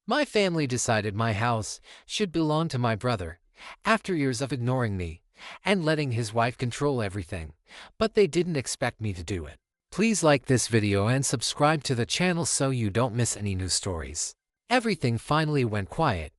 My family decided my house should belong to my brother after years of ignoring me and letting his wife control everything, but they didn't expect me to do it. Please like this video and subscribe to the channel so you don't miss any new stories. Everything finally went quiet,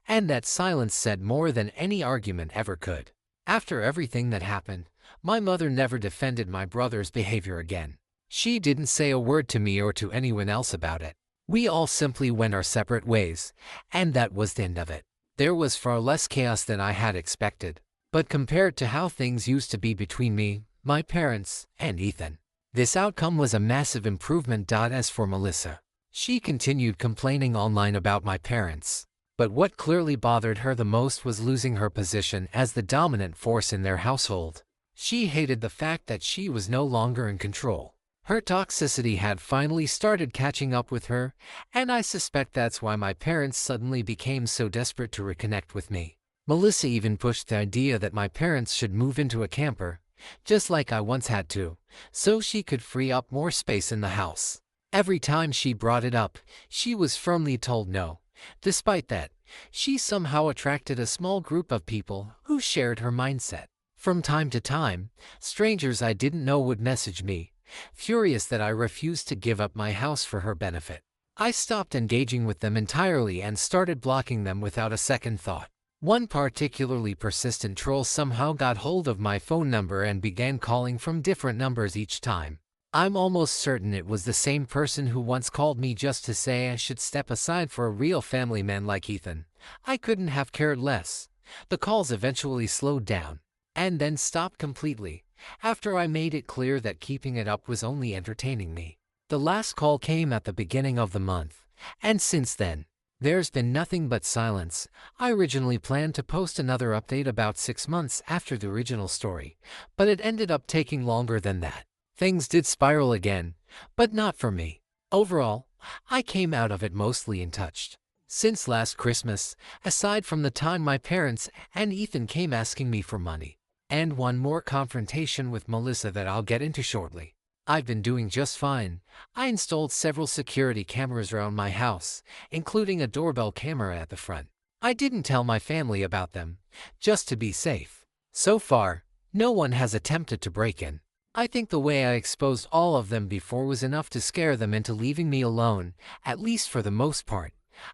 and that silence said more than any argument ever could. After everything that happened, my mother never defended my brother's behavior again. She didn't say a word to me or to anyone else about it. We all simply went our separate ways, and that was the end of it. There was far less chaos than I had expected, but compared to how things used to be between me, my parents, and Ethan, this outcome was a massive improvement. As for Melissa, she continued complaining online about my parents, but what clearly bothered her the most was losing her position as the dominant force in their household. She hated the fact that she was no longer in control. Her toxicity had finally started catching up with her, and I suspect that's why my parents suddenly became so desperate to reconnect with me. Melissa even pushed the idea that my parents should move into a camper, just like I once had to, so she could free up more space in the house. Every time she brought it up, she was firmly told no. Despite that, she somehow attracted a small group of people who shared her mindset. From time to time, strangers I didn't know would message me, furious that I refused to give up my house for her benefit. I stopped engaging with them entirely and started blocking them without a second thought. One particularly persistent troll somehow got hold of my phone number and began calling from different numbers each time. I'm almost certain it was the same person who once called me just to say I should step aside for a real family man like Ethan. I couldn't have cared less. The calls eventually slowed down, and then stopped completely, after I made it clear that keeping it up was only entertaining me. The last call came at the beginning of the month, and since then, there's been nothing but silence. I originally planned to post another update about 6 months after the original story, but it ended up taking longer than that. Things did spiral again, but not for me. Overall, I came out of it mostly untouched. Since last Christmas, aside from the time my parents and Ethan came asking me for money, and one more confrontation with Melissa that I'll get into shortly, I've been doing just fine. I installed several security cameras around my house, including a doorbell camera at the front. I didn't tell my family about them, just to be safe. So far, no one has attempted to break in. I think the way I exposed all of them before was enough to scare them into leaving me alone, at least for the most part.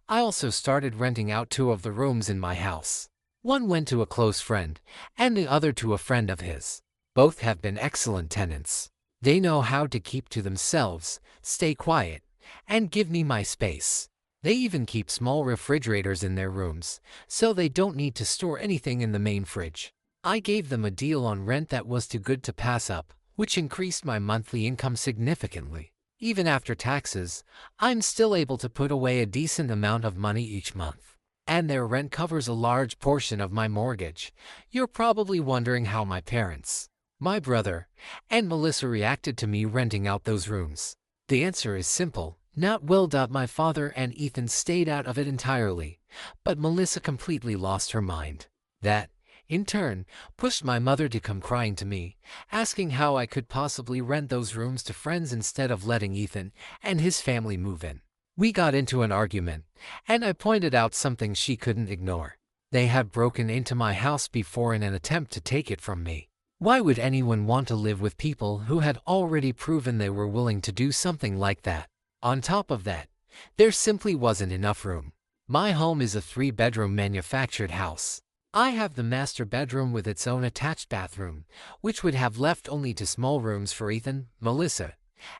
I also started renting out 2 of the rooms in my house. One went to a close friend, and the other to a friend of his. Both have been excellent tenants. They know how to keep to themselves, stay quiet, and give me my space. They even keep small refrigerators in their rooms, so they don't need to store anything in the main fridge. I gave them a deal on rent that was too good to pass up, which increased my monthly income significantly. Even after taxes, I'm still able to put away a decent amount of money each month, and their rent covers a large portion of my mortgage. You're probably wondering how my parents, my brother, and Melissa reacted to me renting out those rooms. The answer is simple: not well. My father and Ethan stayed out of it entirely, but Melissa completely lost her mind. That, in turn, pushed my mother to come crying to me, asking how I could possibly rent those rooms to friends instead of letting Ethan and his family move in. We got into an argument, and I pointed out something she couldn't ignore. They had broken into my house before in an attempt to take it from me. Why would anyone want to live with people who had already proven they were willing to do something like that? On top of that, there simply wasn't enough room. My home is a 3-bedroom manufactured house. I have the master bedroom with its own attached bathroom, which would have left only 2 small rooms for Ethan, Melissa,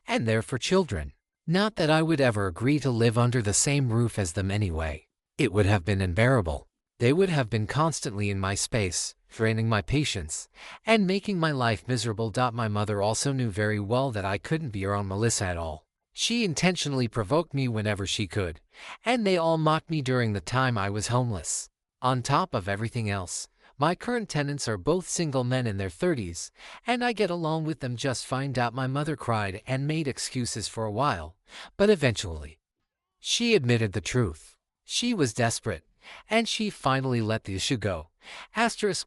and their 4 children. Not that I would ever agree to live under the same roof as them anyway. It would have been unbearable. They would have been constantly in my space, draining my patience, and making my life miserable. My mother also knew very well that I couldn't be around Melissa at all. She intentionally provoked me whenever she could, and they all mocked me during the time I was homeless. On top of everything else, my current tenants are both single men in their 30s, and I get along with them just fine. My mother cried and made excuses for a while, but eventually, she admitted the truth. She was desperate, and she finally let the issue go.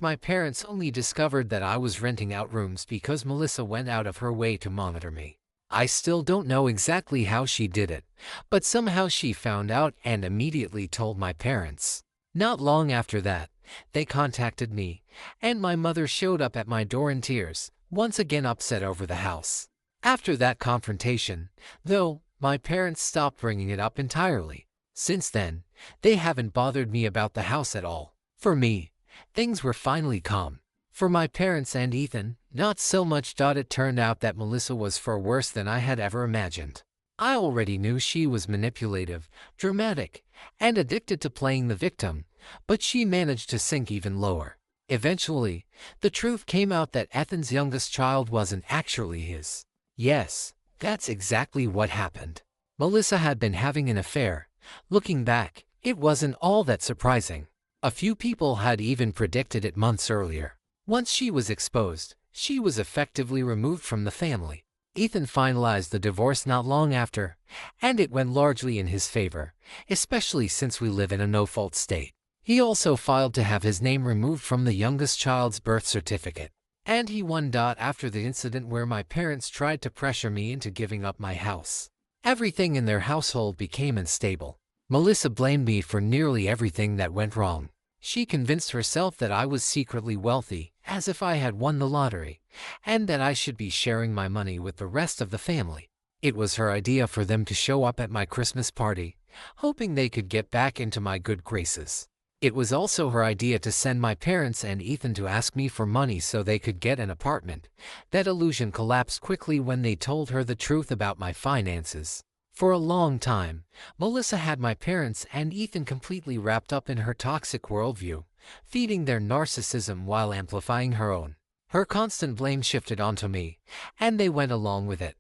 My parents only discovered that I was renting out rooms because Melissa went out of her way to monitor me. I still don't know exactly how she did it, but somehow she found out and immediately told my parents. Not long after that, they contacted me, and my mother showed up at my door in tears, once again upset over the house. After that confrontation, though, my parents stopped bringing it up entirely. Since then, they haven't bothered me about the house at all. For me, things were finally calm. For my parents and Ethan, not so much. It turned out that Melissa was far worse than I had ever imagined. I already knew she was manipulative, dramatic, and addicted to playing the victim, but she managed to sink even lower. Eventually, the truth came out that Ethan's youngest child wasn't actually his. Yes, that's exactly what happened. Melissa had been having an affair. Looking back, it wasn't all that surprising. A few people had even predicted it months earlier. Once she was exposed, she was effectively removed from the family. Ethan finalized the divorce not long after, and it went largely in his favor, especially since we live in a no-fault state. He also filed to have his name removed from the youngest child's birth certificate. And he won. After the incident where my parents tried to pressure me into giving up my house, everything in their household became unstable. Melissa blamed me for nearly everything that went wrong. She convinced herself that I was secretly wealthy, as if I had won the lottery, and that I should be sharing my money with the rest of the family. It was her idea for them to show up at my Christmas party, hoping they could get back into my good graces. It was also her idea to send my parents and Ethan to ask me for money so they could get an apartment. That illusion collapsed quickly when they told her the truth about my finances. For a long time, Melissa had my parents and Ethan completely wrapped up in her toxic worldview, feeding their narcissism while amplifying her own. Her constant blame shifted onto me, and they went along with it,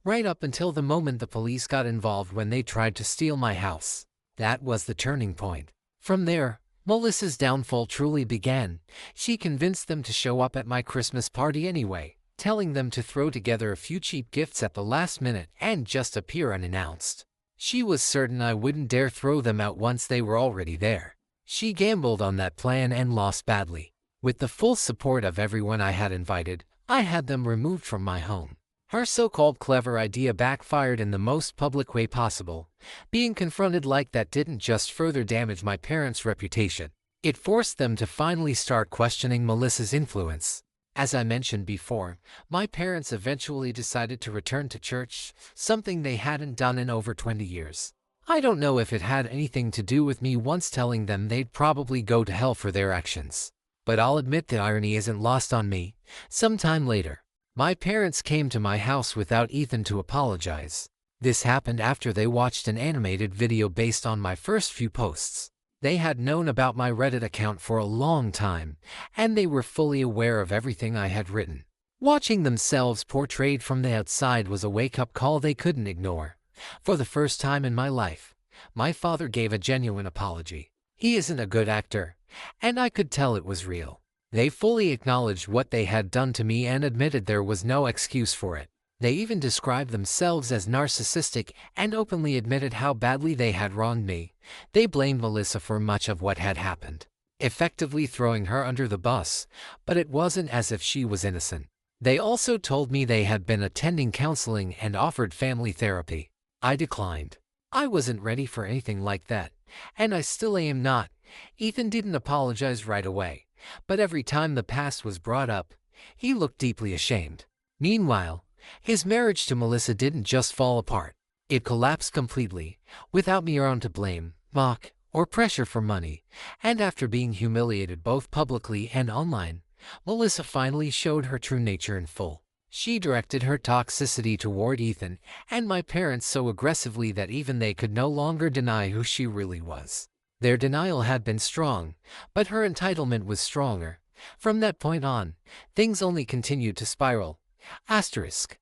right up until the moment the police got involved when they tried to steal my house. That was the turning point. From there, Melissa's downfall truly began. She convinced them to show up at my Christmas party anyway, telling them to throw together a few cheap gifts at the last minute and just appear unannounced. She was certain I wouldn't dare throw them out once they were already there. She gambled on that plan and lost badly. With the full support of everyone I had invited, I had them removed from my home. Her so-called clever idea backfired in the most public way possible. Being confronted like that didn't just further damage my parents' reputation. It forced them to finally start questioning Melissa's influence. As I mentioned before, my parents eventually decided to return to church, something they hadn't done in over 20 years. I don't know if it had anything to do with me once telling them they'd probably go to hell for their actions. But I'll admit the irony isn't lost on me. Sometime later, my parents came to my house without Ethan to apologize. This happened after they watched an animated video based on my first few posts. They had known about my Reddit account for a long time, and they were fully aware of everything I had written. Watching themselves portrayed from the outside was a wake-up call they couldn't ignore. For the first time in my life, my father gave a genuine apology. He isn't a good actor, and I could tell it was real. They fully acknowledged what they had done to me and admitted there was no excuse for it. They even described themselves as narcissistic and openly admitted how badly they had wronged me. They blamed Melissa for much of what had happened, effectively throwing her under the bus, but it wasn't as if she was innocent. They also told me they had been attending counseling and offered family therapy. I declined. I wasn't ready for anything like that, and I still am not. Ethan didn't apologize right away, but every time the past was brought up, he looked deeply ashamed. Meanwhile, his marriage to Melissa didn't just fall apart. It collapsed completely, without me around to blame, mock, or pressure for money. And after being humiliated both publicly and online, Melissa finally showed her true nature in full. She directed her toxicity toward Ethan and my parents so aggressively that even they could no longer deny who she really was. Their denial had been strong, but her entitlement was stronger. From that point on, things only continued to spiral. Asterisk.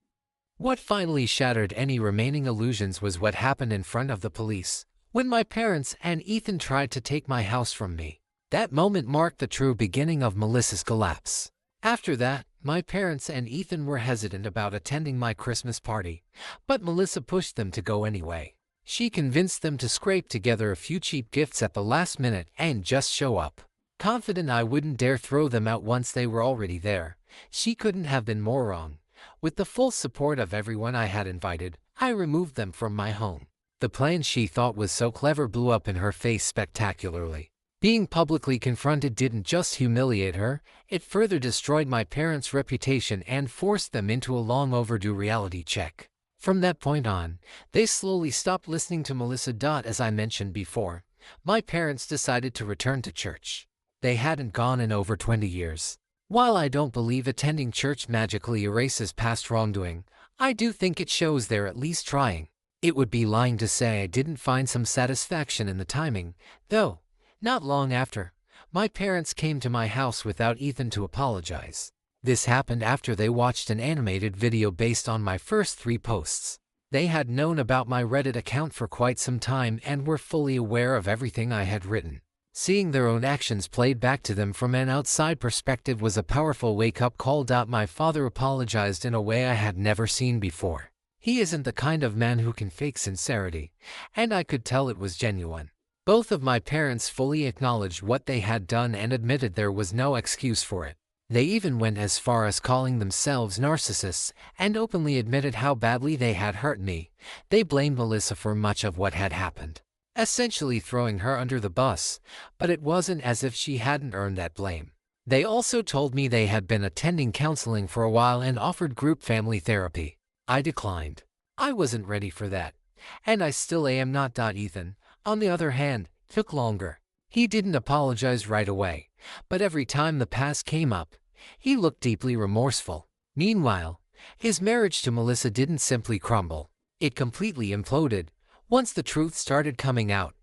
What finally shattered any remaining illusions was what happened in front of the police, when my parents and Ethan tried to take my house from me. That moment marked the true beginning of Melissa's collapse. After that, my parents and Ethan were hesitant about attending my Christmas party, but Melissa pushed them to go anyway. She convinced them to scrape together a few cheap gifts at the last minute and just show up. Confident I wouldn't dare throw them out once they were already there, she couldn't have been more wrong. With the full support of everyone I had invited, I removed them from my home. The plan she thought was so clever blew up in her face spectacularly. Being publicly confronted didn't just humiliate her, it further destroyed my parents' reputation and forced them into a long overdue reality check. From that point on, they slowly stopped listening to Melissa. As I mentioned before, my parents decided to return to church. They hadn't gone in over 20 years. While I don't believe attending church magically erases past wrongdoing, I do think it shows they're at least trying. It would be lying to say I didn't find some satisfaction in the timing, though. Not long after, my parents came to my house without Ethan to apologize. This happened after they watched an animated video based on my first 3 posts. They had known about my Reddit account for quite some time and were fully aware of everything I had written. Seeing their own actions played back to them from an outside perspective was a powerful wake-up call. My father apologized in a way I had never seen before. He isn't the kind of man who can fake sincerity, and I could tell it was genuine. Both of my parents fully acknowledged what they had done and admitted there was no excuse for it. They even went as far as calling themselves narcissists and openly admitted how badly they had hurt me. They blamed Melissa for much of what had happened, essentially throwing her under the bus, but it wasn't as if she hadn't earned that blame. They also told me they had been attending counseling for a while and offered group family therapy. I declined. I wasn't ready for that, and I still am not. Ethan, on the other hand, took longer. He didn't apologize right away, but every time the past came up, he looked deeply remorseful. Meanwhile, his marriage to Melissa didn't simply crumble. It completely imploded. Once the truth started coming out,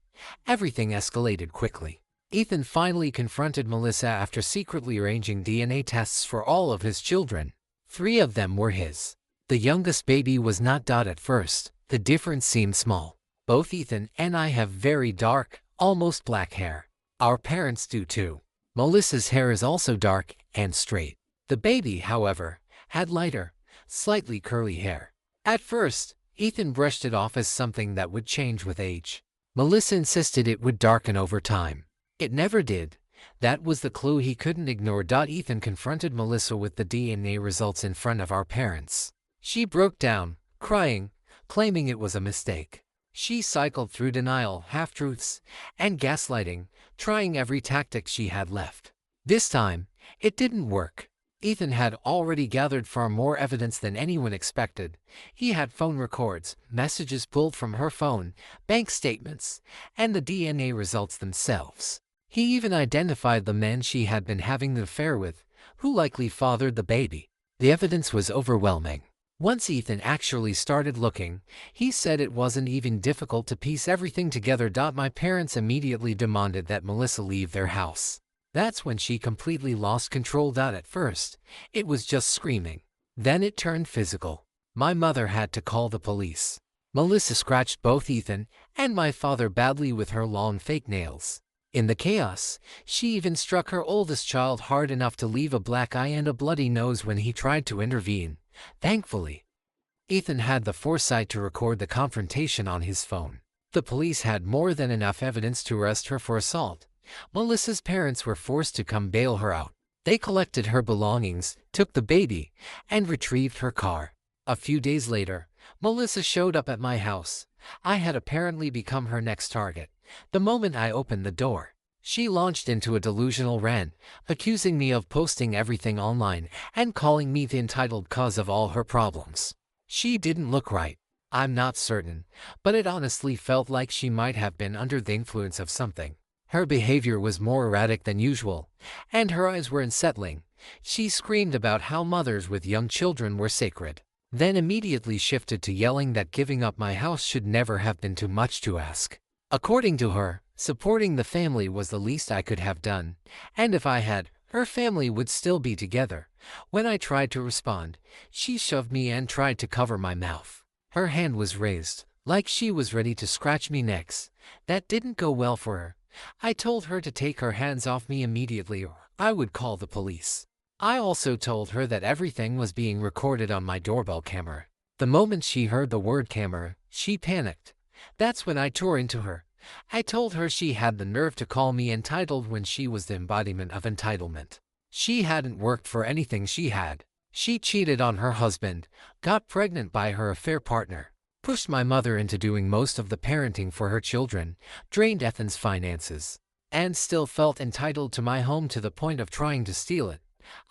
everything escalated quickly. Ethan finally confronted Melissa after secretly arranging DNA tests for all of his children. 3 of them were his. The youngest baby was not. At first, the difference seemed small. Both Ethan and I have very dark, almost black hair. Our parents do too. Melissa's hair is also dark and straight. The baby, however, had lighter, slightly curly hair. At first, Ethan brushed it off as something that would change with age. Melissa insisted it would darken over time. It never did. That was the clue he couldn't ignore. Ethan confronted Melissa with the DNA results in front of our parents. She broke down, crying, claiming it was a mistake. She cycled through denial, half-truths, and gaslighting, trying every tactic she had left. This time, it didn't work. Ethan had already gathered far more evidence than anyone expected. He had phone records, messages pulled from her phone, bank statements, and the DNA results themselves. He even identified the man she had been having the affair with, who likely fathered the baby. The evidence was overwhelming. Once Ethan actually started looking, he said it wasn't even difficult to piece everything together. My parents immediately demanded that Melissa leave their house. That's when she completely lost control. At first, it was just screaming. Then it turned physical. My mother had to call the police. Melissa scratched both Ethan and my father badly with her long fake nails. In the chaos, she even struck her oldest child hard enough to leave a black eye and a bloody nose when he tried to intervene. Thankfully, Ethan had the foresight to record the confrontation on his phone. The police had more than enough evidence to arrest her for assault. Melissa's parents were forced to come bail her out. They collected her belongings, took the baby, and retrieved her car. A few days later, Melissa showed up at my house. I had apparently become her next target. The moment I opened the door, she launched into a delusional rant, accusing me of posting everything online and calling me the entitled cause of all her problems. She didn't look right. I'm not certain, but it honestly felt like she might have been under the influence of something. Her behavior was more erratic than usual, and her eyes were unsettling. She screamed about how mothers with young children were sacred, then immediately shifted to yelling that giving up my house should never have been too much to ask. According to her, supporting the family was the least I could have done, and if I had, her family would still be together. When I tried to respond, she shoved me and tried to cover my mouth. Her hand was raised, like she was ready to scratch me next. That didn't go well for her. I told her to take her hands off me immediately or I would call the police. I also told her that everything was being recorded on my doorbell camera. The moment she heard the word camera, she panicked. That's when I tore into her. I told her she had the nerve to call me entitled when she was the embodiment of entitlement. She hadn't worked for anything she had. She cheated on her husband, got pregnant by her affair partner, pushed my mother into doing most of the parenting for her children, drained Ethan's finances, and still felt entitled to my home to the point of trying to steal it.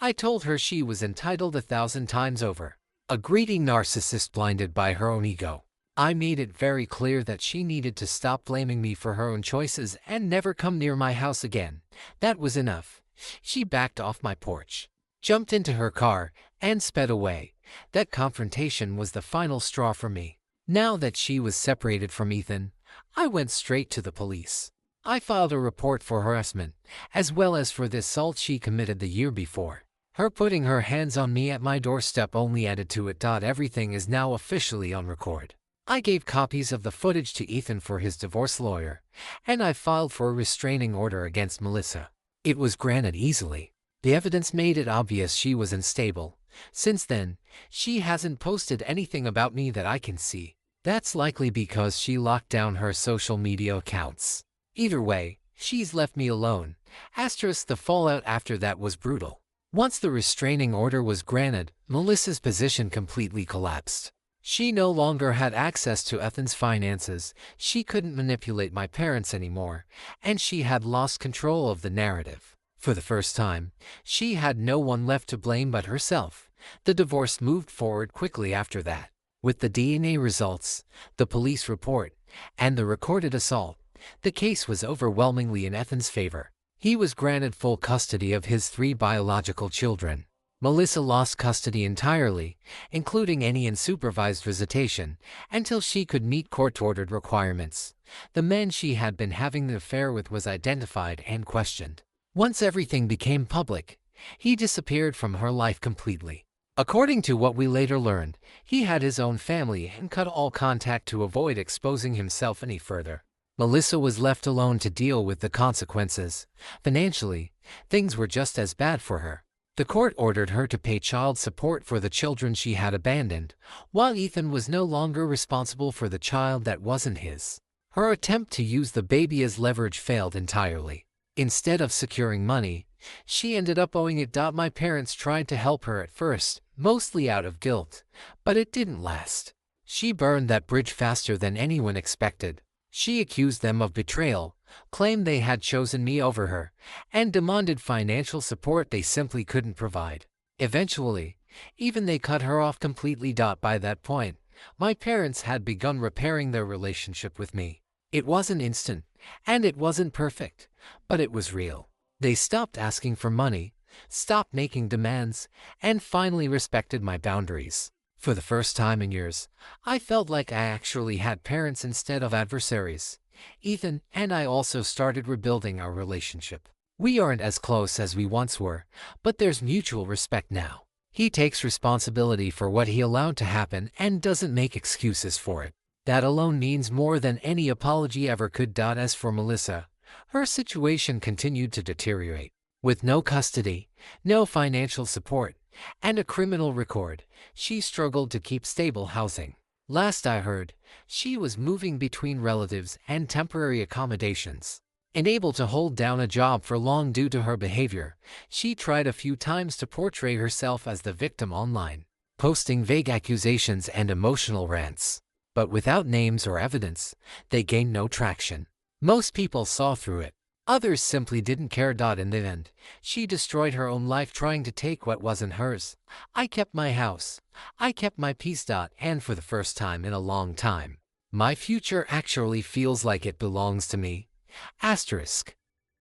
I told her she was entitled 1,000 times over. A greedy narcissist blinded by her own ego. I made it very clear that she needed to stop blaming me for her own choices and never come near my house again. That was enough. She backed off my porch, jumped into her car, and sped away. That confrontation was the final straw for me. Now that she was separated from Ethan, I went straight to the police. I filed a report for harassment, as well as for the assault she committed the year before. Her putting her hands on me at my doorstep only added to it. Everything is now officially on record. I gave copies of the footage to Ethan for his divorce lawyer, and I filed for a restraining order against Melissa. It was granted easily. The evidence made it obvious she was unstable. Since then, she hasn't posted anything about me that I can see. That's likely because she locked down her social media accounts. Either way, she's left me alone. The fallout after that was brutal. Once the restraining order was granted, Melissa's position completely collapsed. She no longer had access to Ethan's finances, she couldn't manipulate my parents anymore, and she had lost control of the narrative. For the first time, she had no one left to blame but herself. The divorce moved forward quickly after that. With the DNA results, the police report, and the recorded assault, the case was overwhelmingly in Ethan's favor. He was granted full custody of his 3 biological children. Melissa lost custody entirely, including any unsupervised visitation, until she could meet court-ordered requirements. The man she had been having the affair with was identified and questioned. Once everything became public, he disappeared from her life completely. According to what we later learned, he had his own family and cut all contact to avoid exposing himself any further. Melissa was left alone to deal with the consequences. Financially, things were just as bad for her. The court ordered her to pay child support for the children she had abandoned, while Ethan was no longer responsible for the child that wasn't his. Her attempt to use the baby as leverage failed entirely. Instead of securing money, she ended up owing it. My parents tried to help her at first, mostly out of guilt, but it didn't last. She burned that bridge faster than anyone expected. She accused them of betrayal, claimed they had chosen me over her, and demanded financial support they simply couldn't provide. Eventually, even they cut her off completely. By that point, my parents had begun repairing their relationship with me. It wasn't instant, and it wasn't perfect, but it was real. They stopped asking for money, stopped making demands, and finally respected my boundaries. For the first time in years, I felt like I actually had parents instead of adversaries. Ethan and I also started rebuilding our relationship. We aren't as close as we once were, but there's mutual respect now. He takes responsibility for what he allowed to happen and doesn't make excuses for it. That alone means more than any apology ever could. As for Melissa, her situation continued to deteriorate. With no custody, no financial support, and a criminal record, she struggled to keep stable housing. Last I heard, she was moving between relatives and temporary accommodations. Unable to hold down a job for long due to her behavior, she tried a few times to portray herself as the victim online, posting vague accusations and emotional rants. But without names or evidence, they gained no traction. Most people saw through it. Others simply didn't care. In the end, she destroyed her own life trying to take what wasn't hers. I kept my house. I kept my peace. And for the first time in a long time, my future actually feels like it belongs to me. Asterisk.